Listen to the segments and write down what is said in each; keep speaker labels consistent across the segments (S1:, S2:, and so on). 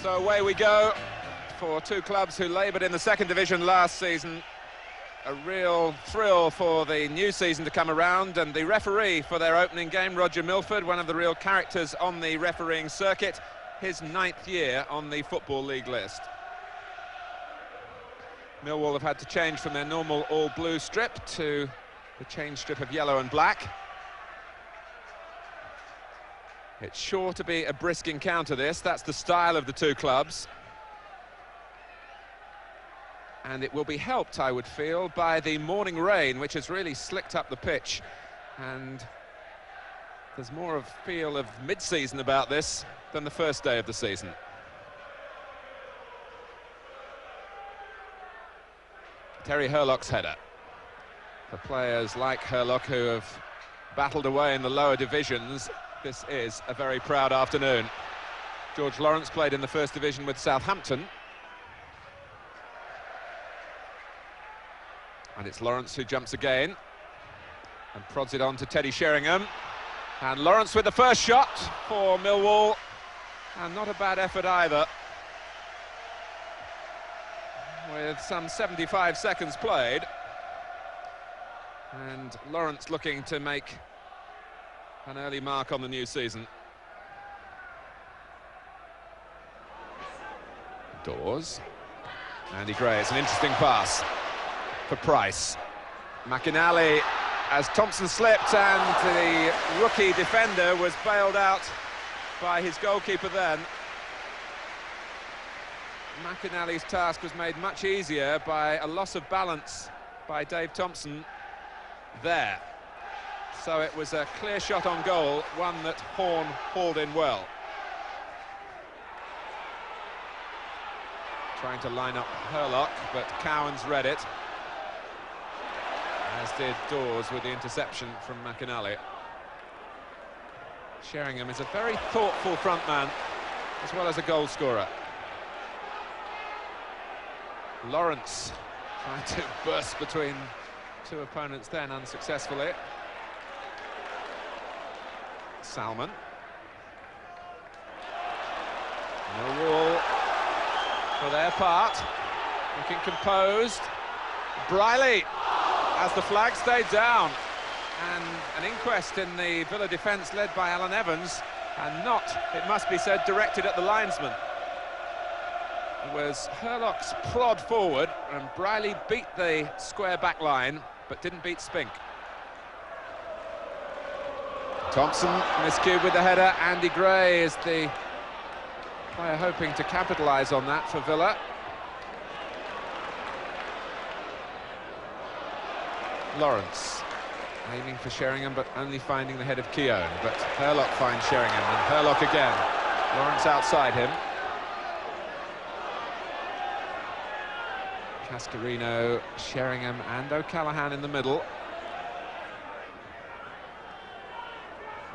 S1: So away we go for two clubs who laboured in the second division last season. A real thrill for the new season to come around, and the referee for their opening game, Roger Milford, one of the real characters on the refereeing circuit, his 9th year on the Football League list. Millwall have had to change from their normal all-blue strip to the change strip of yellow and black. It's sure to be a brisk encounter, this. That's the style of the two clubs. And it will be helped, I would feel, by the morning rain, which has really slicked up the pitch. And there's more of a feel of mid-season about this than the first day of the season. Terry Hurlock's header. For players like Hurlock who have battled away in the lower divisions, this is a very proud afternoon. George Lawrence played in the first division with Southampton. And it's Lawrence who jumps again and prods it on to Teddy Sheringham. And Lawrence with the first shot for Millwall. And not a bad effort either. With some 75 seconds played. And Lawrence looking to make an early mark on the new season. Dawes. Andy Gray, it's an interesting pass for Price. McInally, as Thompson slipped and the rookie defender was bailed out by his goalkeeper then. McInally's task was made much easier by a loss of balance by Dave Thompson there. So it was a clear shot on goal, one that Horn hauled in well. Trying to line up Hurlock, but Cowan's read it. As did Dawes with the interception from McInally. Sheringham is a very thoughtful front man, as well as a goal scorer. Lawrence trying to burst between two opponents then unsuccessfully. Salmon. Millwall for their part, looking composed. Briley, as the flag stayed down, and an inquest in the Villa defence led by Alan Evans, and not, it must be said, directed at the linesman. It was Hurlock's prod forward, and Briley beat the square back line, but didn't beat Spink. Thompson miscued with the header. Andy Gray is the player hoping to capitalise on that for Villa. Lawrence aiming for Sheringham, but only finding the head of Keown. But Hurlock finds Sheringham, and Hurlock again. Lawrence outside him. Cascarino, Sheringham and O'Callaghan in the middle.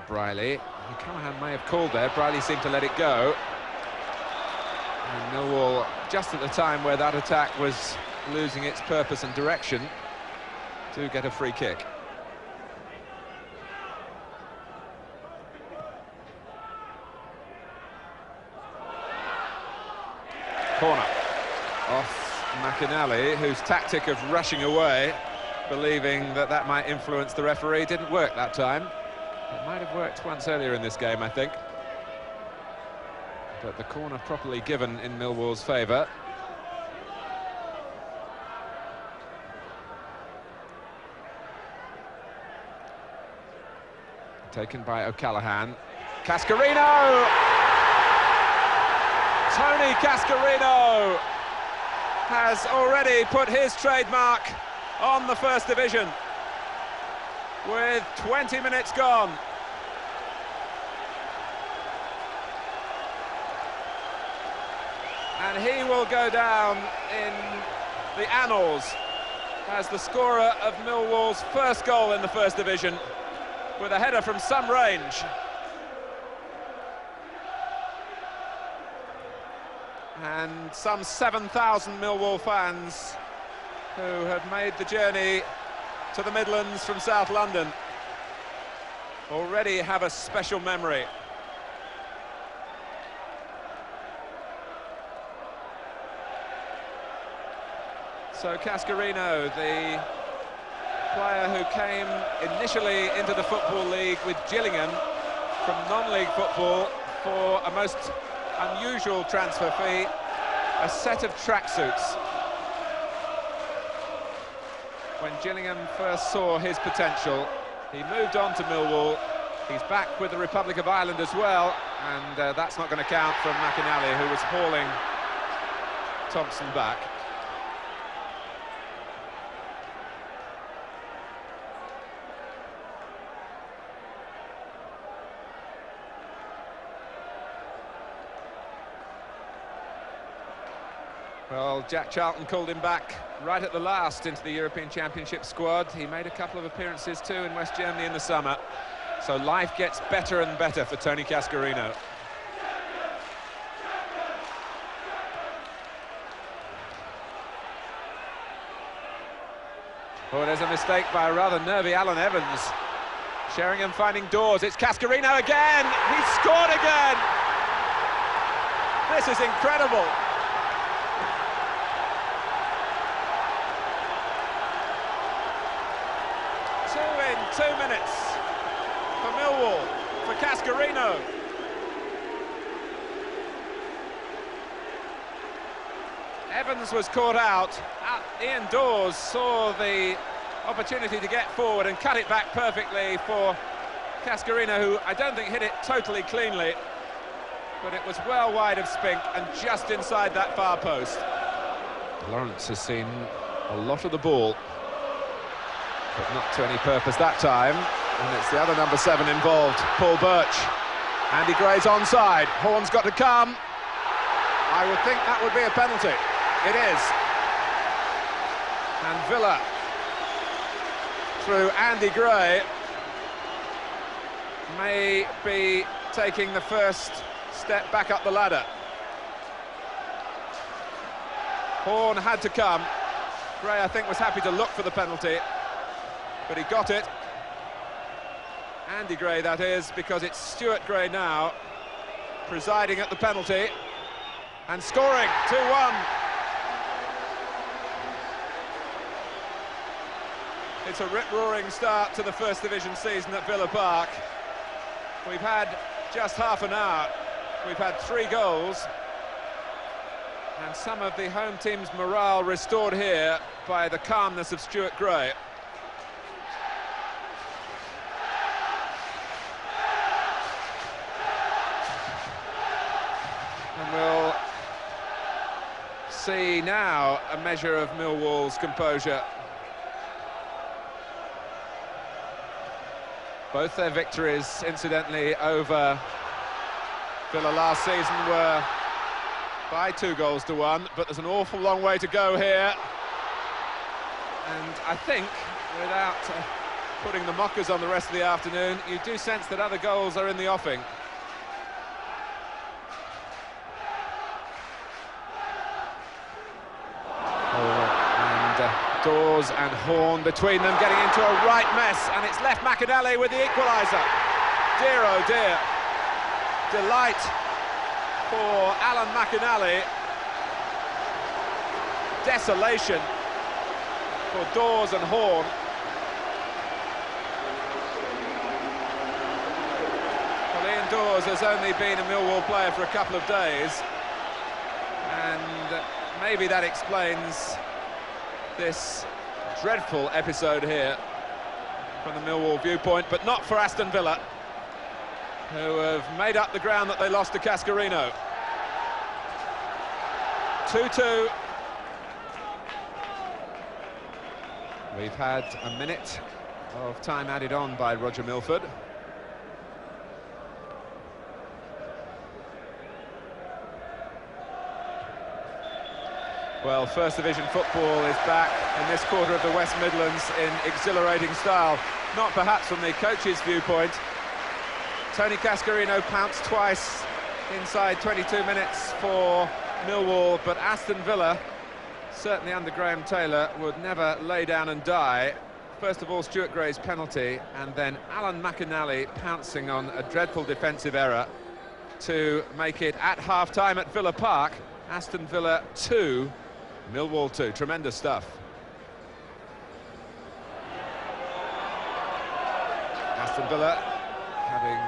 S1: Briley. O'Callaghan may have called there. Briley seemed to let it go. And Millwall, just at the time where that attack was losing its purpose and direction, do get a free kick. Corner off McInally, whose tactic of rushing away, believing that that might influence the referee, didn't work that time. It might have worked once earlier in this game, I think. But the corner properly given in Millwall's favour. Taken by O'Callaghan. Cascarino! Tony Cascarino has already put his trademark on the first division with 20 minutes gone. And he will go down in the annals as the scorer of Millwall's first goal in the first division, with a header from some range. And some 7,000 Millwall fans who have made the journey to the Midlands from South London already have a special memory. So Cascarino, the player who came initially into the Football League with Gillingham from non-league football for a most unusual transfer fee, a set of tracksuits. When Gillingham first saw his potential, he moved on to Millwall. He's back with the Republic of Ireland as well, and that's not going to count from McInally, who was hauling Thompson back. Well, Jack Charlton called him back right at the last into the European Championship squad. He made a couple of appearances too in West Germany in the summer. So life gets better and better for Tony Cascarino. Oh, there's a mistake by a rather nervy Alan Evans. Sheringham finding Dawes. It's Cascarino again! He's scored again! This is incredible! In 2 minutes for Millwall, for Cascarino. Evans was caught out. Ian Dawes saw the opportunity to get forward and cut it back perfectly for Cascarino, who I don't think hit it totally cleanly, but it was well wide of Spink and just inside that far post. Lawrence has seen a lot of the ball, but not to any purpose that time, and it's the other number 7 involved, Paul Birch. Andy Gray's onside, Horn's got to come. I would think that would be a penalty. It is. And Villa, through Andy Gray, may be taking the first step back up the ladder. Horn had to come. Gray, I think, was happy to look for the penalty, but he got it. Andy Gray, that is, because it's Stuart Gray now presiding at the penalty and scoring 2-1. It's a rip-roaring start to the First Division season at Villa Park. We've had just half an hour. We've had 3 goals, and some of the home team's morale restored here by the calmness of Stuart Gray. And we'll see now a measure of Millwall's composure. Both their victories, incidentally, over Villa last season were by 2-1, but there's an awful long way to go here. And I think, without putting the mockers on the rest of the afternoon, you do sense that other goals are in the offing. Dawes and Horn between them, getting into a right mess, and it's left McInally with the equaliser. Dear oh dear. Delight for Alan McInally. Desolation for Dawes and Horn. Well, Ian Dawes has only been a Millwall player for a couple of days, and maybe that explains this dreadful episode here from the Millwall viewpoint, but not for Aston Villa, who have made up the ground that they lost to Cascarino. 2-2. We've had a minute of time added on by Roger Milford. Well, First Division football is back in this quarter of the West Midlands in exhilarating style. Not perhaps from the coach's viewpoint. Tony Cascarino pounced twice inside 22 minutes for Millwall, but Aston Villa, certainly under Graham Taylor, would never lay down and die. First of all, Stuart Gray's penalty, and then Alan McInally pouncing on a dreadful defensive error to make it at half-time at Villa Park, Aston Villa 2, Millwall 2, tremendous stuff. Aston Villa having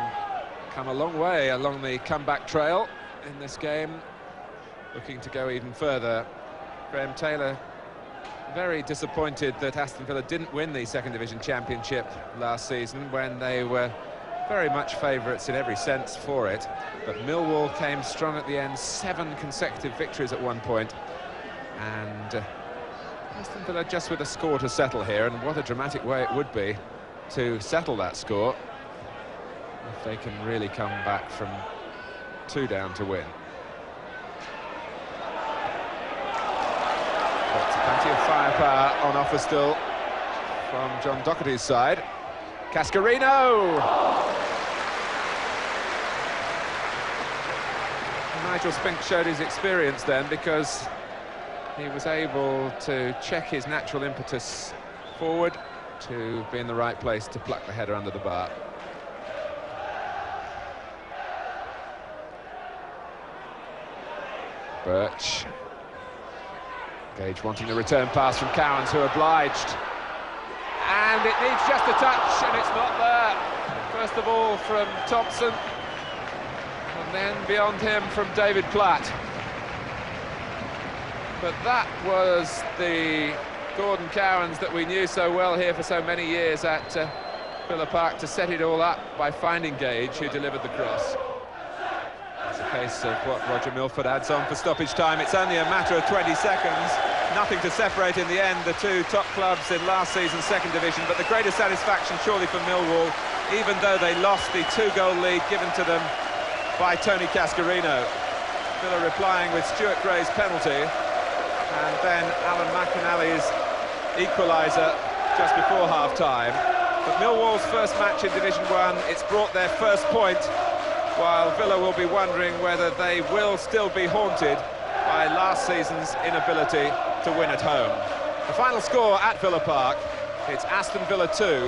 S1: come a long way along the comeback trail in this game, looking to go even further. Graham Taylor very disappointed that Aston Villa didn't win the Second Division Championship last season when they were very much favourites in every sense for it. But Millwall came strong at the end, 7 consecutive victories at one point. And Aston Villa just with a score to settle here, and what a dramatic way it would be to settle that score if they can really come back from 2 down to win. But plenty of firepower on offer still from John Docherty's side. Cascarino! Nigel Spink showed his experience then, because he was able to check his natural impetus forward to be in the right place to pluck the header under the bar. Birch. Gage wanting the return pass from Cowans, who obliged. And it needs just a touch, and it's not there. First of all from Thompson, and then beyond him from David Platt. But that was the Gordon Cowans that we knew so well here for so many years at Villa Park, to set it all up by finding Gage, who delivered the cross. It's a case of what Roger Milford adds on for stoppage time. It's only a matter of 20 seconds. Nothing to separate in the end the two top clubs in last season's Second Division, but the greatest satisfaction surely for Millwall, even though they lost the 2-goal lead given to them by Tony Cascarino. Villa replying with Stuart Gray's penalty, and then Alan McInally's equaliser just before half-time. But Millwall's first match in Division 1, it's brought their first point, while Villa will be wondering whether they will still be haunted by last season's inability to win at home. The final score at Villa Park, it's Aston Villa 2,